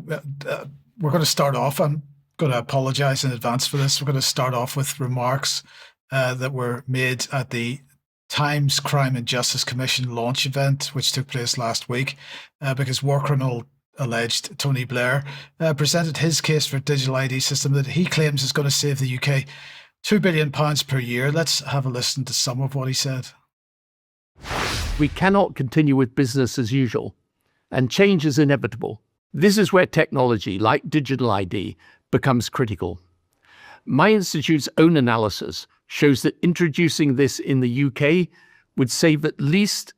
we're going to start off. I'm going to apologize in advance for this. We're going to start off with remarks that were made at the Times Crime and Justice Commission launch event, which took place last week, because war criminal alleged Tony Blair presented his case for a digital ID system that he claims is going to save the UK £2 billion per year. Let's have a listen to some of what he said. We cannot continue with business as usual, and change is inevitable. This is where technology, like digital ID, becomes critical. My institute's own analysis shows that introducing this in the UK would save at least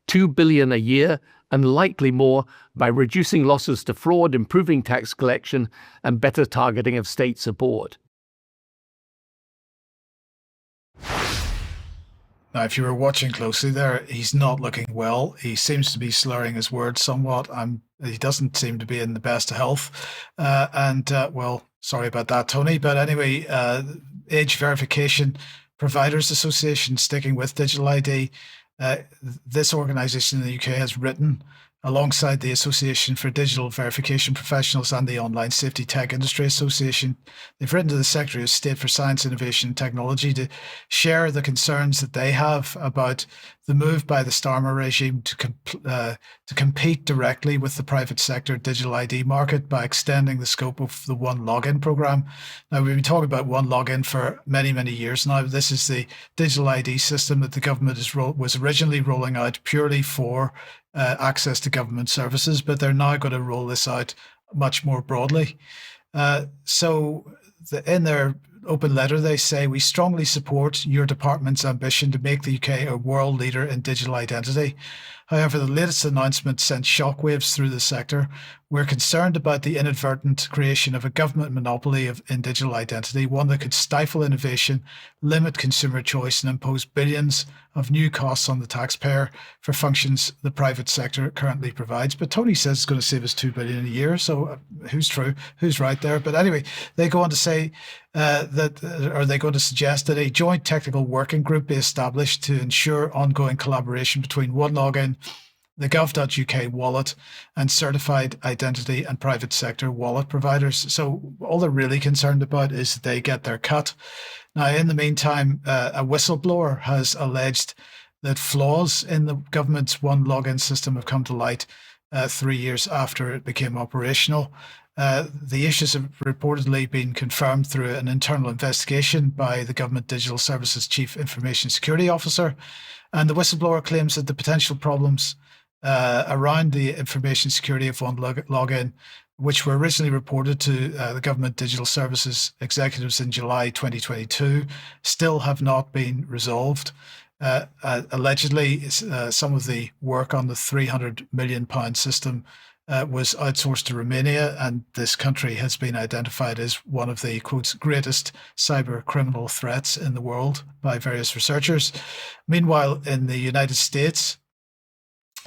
$2 billion a year, and likely more, by reducing losses to fraud, improving tax collection, and better targeting of state support. Now, if you were watching closely there, he's not looking well. He seems to be slurring his words somewhat. He doesn't seem to be in the best of health. Well, sorry about that, Tony. But anyway, Age Verification Providers Association, sticking with digital ID, this organisation in the UK has written, alongside the Association for Digital Verification Professionals and the Online Safety Tech Industry Association, they've written to the Secretary of State for Science, Innovation and Technology to share the concerns that they have about the move by the Starmer regime to compete directly with the private sector digital ID market by extending the scope of the One Login program. Now, we've been talking about One Login for many, many years now. This is the digital ID system that the government was originally rolling out purely for access to government services, but they're now going to roll this out much more broadly. In their open letter, they say, "We strongly support your department's ambition to make the UK a world leader in digital identity. However, the latest announcement sent shockwaves through the sector. We're concerned about the inadvertent creation of a government monopoly in digital identity, one that could stifle innovation, limit consumer choice, and impose billions of new costs on the taxpayer for functions the private sector currently provides." But Tony says it's going to save us $2 billion a year. So who's true? Who's right there? But anyway, they go on to say they're going to suggest that a joint technical working group be established to ensure ongoing collaboration between One Login, the gov.uk wallet, and certified identity and private sector wallet providers. So all they're really concerned about is that they get their cut. Now, in the meantime, a whistleblower has alleged that flaws in the government's One Login system have come to light 3 years after it became operational. The issues have reportedly been confirmed through an internal investigation by the Government Digital Services Chief Information Security Officer. And the whistleblower claims that the potential problems around the information security of One Login, which were originally reported to the Government Digital Services executives in July 2022, still have not been resolved. Allegedly, some of the work on the £300 million system was outsourced to Romania, and this country has been identified as one of the, quote, greatest cyber criminal threats in the world by various researchers. Meanwhile, in the United States,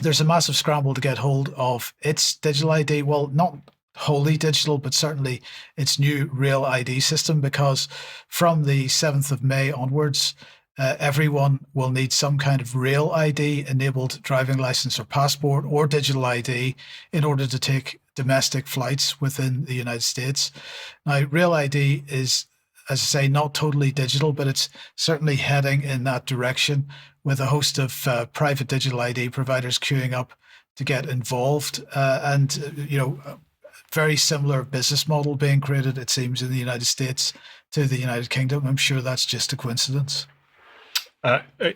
there's a massive scramble to get hold of its digital ID. Well, not wholly digital, but certainly its new Real ID system, because from the 7th of May onwards, everyone will need some kind of Real ID enabled driving license or passport or digital ID in order to take domestic flights within the United States. Now, Real ID is, as I say, not totally digital, but it's certainly heading in that direction, with a host of private digital ID providers queuing up to get involved. Very similar business model being created, it seems, in the United States to the United Kingdom. I'm sure that's just a coincidence.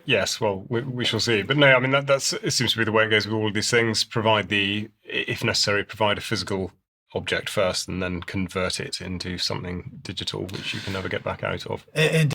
Yes, well, we shall see. But no, I mean, it seems to be the way it goes with all of these things. If necessary, provide a physical object first and then convert it into something digital, which you can never get back out of.